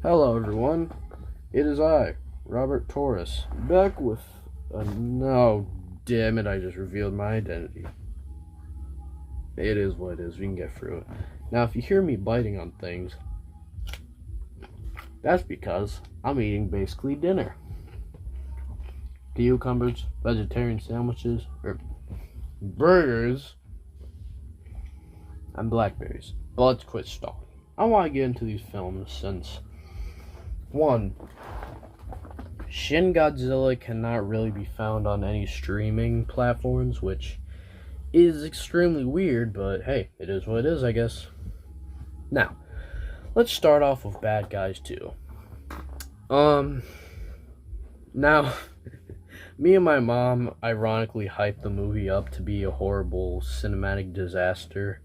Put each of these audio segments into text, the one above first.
Hello, everyone. It is I, Robert Torres, back with a. No, damn it, I just revealed my identity. It is what it is. We can get through it. Now, if you hear me biting on things, that's because I'm eating basically dinner. Cucumbers, vegetarian sandwiches, or burgers, and blackberries. But let's quit stalling. I want to get into these films since, one, Shin Godzilla cannot really be found on any streaming platforms, which is extremely weird, but hey, it is what it is, I guess. Now, let's start off with Bad Guys 2. Now, me and my mom ironically hyped the movie up to be a horrible cinematic disaster.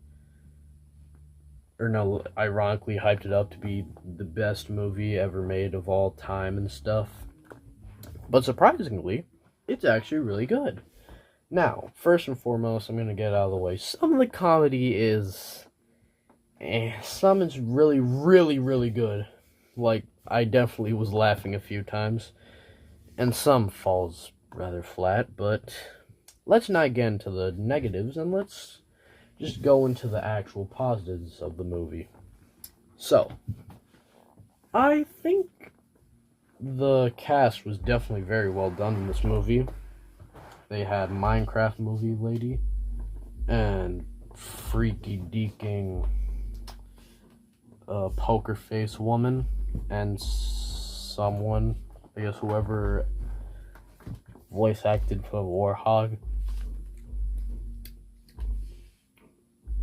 Ironically hyped it up to be the best movie ever made of all time and stuff. But surprisingly, it's actually really good. Now, first and foremost, I'm going to get out of the way. Some of the comedy is... some is really, really, really good. Like, I definitely was laughing a few times. And some falls rather flat, but let's not get into the negatives, and let's just go into the actual positives of the movie. So, I think the cast was definitely very well done in this movie. They had Minecraft movie lady and freaky deaking poker face woman and someone, I guess whoever voice acted for Warhog.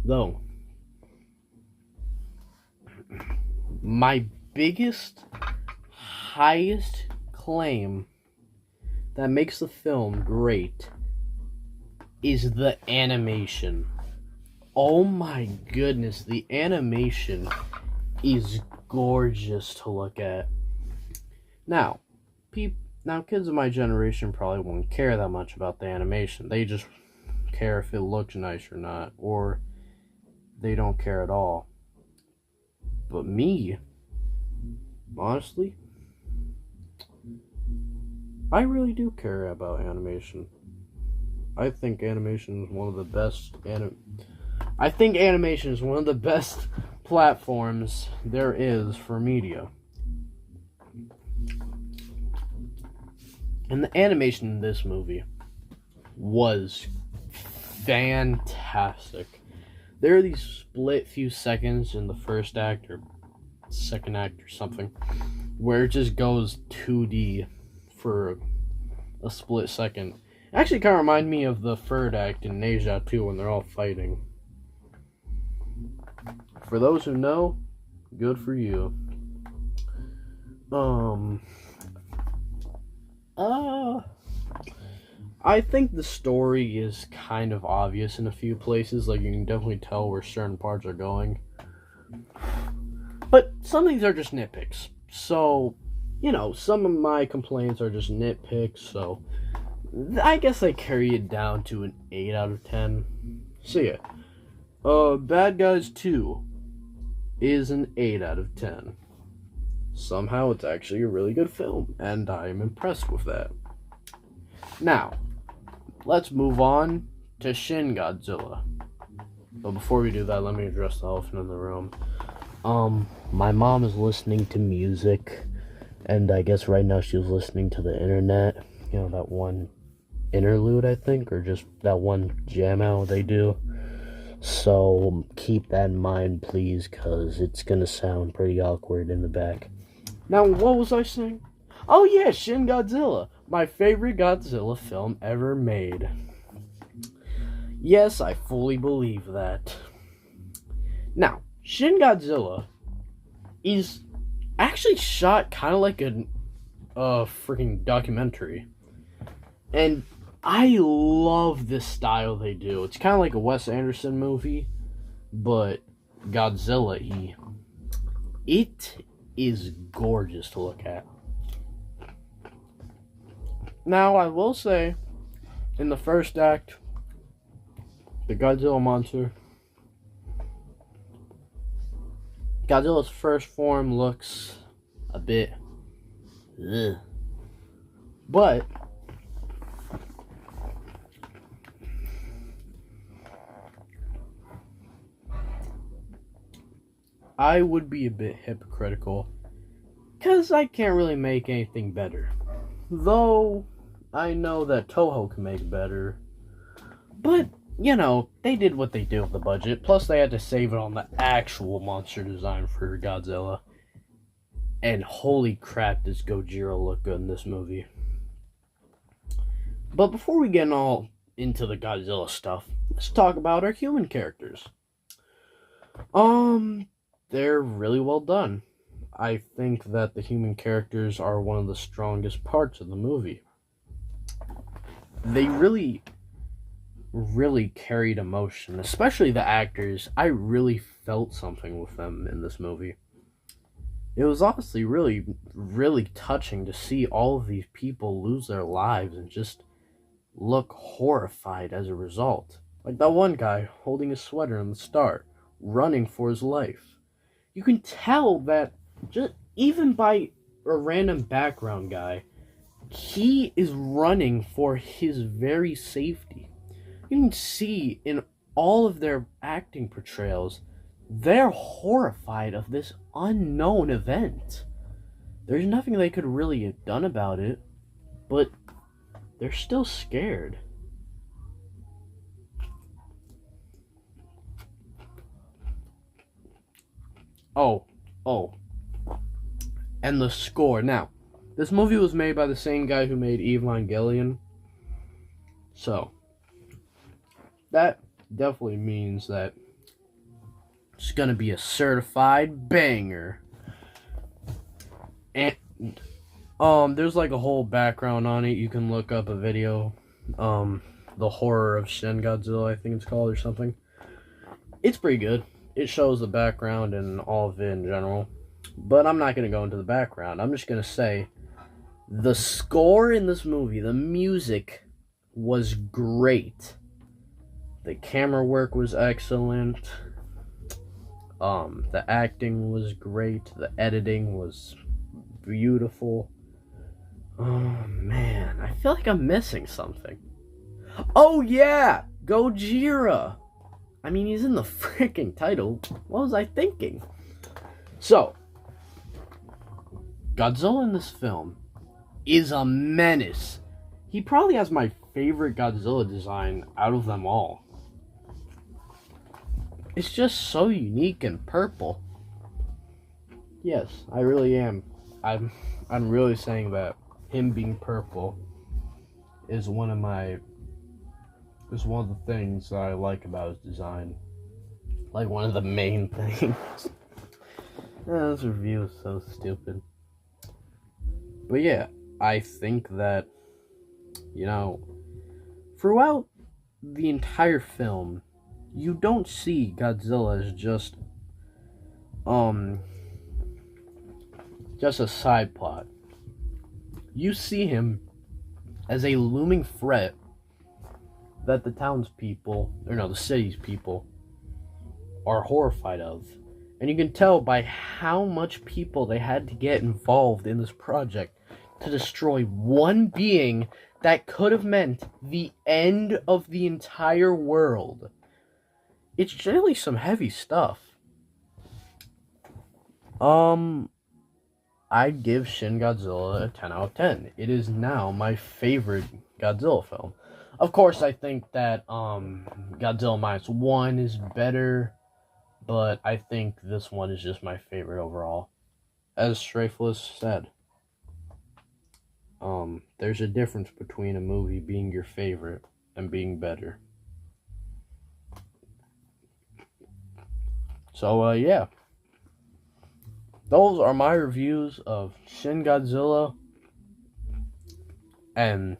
Though, my biggest, highest claim that makes the film great is the animation. Oh my goodness, the animation is gorgeous to look at. Now, kids of my generation probably won't care that much about the animation. They just care if it looks nice or not, or they don't care at all. But me, honestly, I really do care about animation. I think animation is one of the best platforms there is for media. And the animation in this movie was fantastic. There are these split few seconds in the first act or second act or something where it just goes 2D for a split second. It actually kind of reminded me of the third act in Neja 2 when they're all fighting. For those who know, good for you. I think the story is kind of obvious in a few places. Like, you can definitely tell where certain parts are going. But some things are just nitpicks. So, some of my complaints are just nitpicks. So, I guess I carry it down to an 8 out of 10. So, yeah. Bad Guys 2 is an 8 out of 10. Somehow, it's actually a really good film. And I'm impressed with that. Now, let's move on to Shin Godzilla. But before we do that, let me address the elephant in the room. My mom is listening to music, and I guess right now she's listening to the internet. That one interlude, I think, or just that one jam out they do. So keep that in mind, please, because it's gonna sound pretty awkward in the back. Now, what was I saying? Oh yeah, Shin Godzilla. My favorite Godzilla film ever made. Yes, I fully believe that. Now, Shin Godzilla is actually shot kind of like a freaking documentary. And I love this style they do. It's kind of like a Wes Anderson movie, but Godzilla-y. It is gorgeous to look at. Now, I will say, in the first act, the Godzilla monster, Godzilla's first form looks a bit. Ugh. But I would be a bit hypocritical because I can't really make anything better. Though I know that Toho can make better. But, they did what they did with the budget. Plus, they had to save it on the actual monster design for Godzilla. And holy crap, does Gojira look good in this movie. But before we get all into the Godzilla stuff, let's talk about our human characters. They're really well done. I think that the human characters are one of the strongest parts of the movie. They really carried emotion, especially the actors. I really felt something with them in this movie. It was honestly really touching to see all of these people lose their lives and just look horrified as a result. Like that one guy holding a sweater in the start, running for his life. You can tell that just even by a random background guy, he is running for his very safety. You can see in all of their acting portrayals, they're horrified of this unknown event. There's nothing they could really have done about it, but they're still scared. Oh. And the score. Now, this movie was made by the same guy who made Evangelion. So, that definitely means that it's gonna be a certified banger. And there's like a whole background on it. You can look up a video. The Horror of Shin Godzilla, I think it's called, or something. It's pretty good. It shows the background and all of it in general. But I'm not gonna go into the background. I'm just gonna say the score in this movie, the music was great. The camera work was excellent. The acting was great. The editing was beautiful. Oh man, I feel like I'm missing something. Oh yeah, Gojira. I mean, he's in the freaking title. What was I thinking? So, Godzilla in this film is a menace. He probably has my favorite Godzilla design out of them all. It's just so unique and purple. Yes, I really am. I'm really saying that him being purple is one of the things that I like about his design. Like one of the main things. This review is so stupid. But yeah, I think that, throughout the entire film, you don't see Godzilla as just a side plot. You see him as a looming threat that the the city's people are horrified of. And you can tell by how much people they had to get involved in this project to destroy one being that could have meant the end of the entire world. It's really some heavy stuff. I'd give Shin Godzilla a 10 out of 10. It is now my favorite Godzilla film. Of course, I think that Godzilla Minus One is better, but I think this one is just my favorite overall. As Strafeless said, there's a difference between a movie being your favorite and being better. So, yeah. Those are my reviews of Shin Godzilla and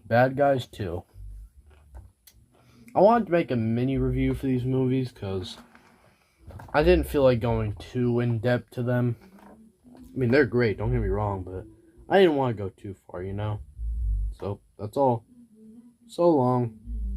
Bad Guys 2. I wanted to make a mini review for these movies because I didn't feel like going too in-depth to them. I mean, they're great, don't get me wrong, but I didn't want to go too far, So, that's all. So long.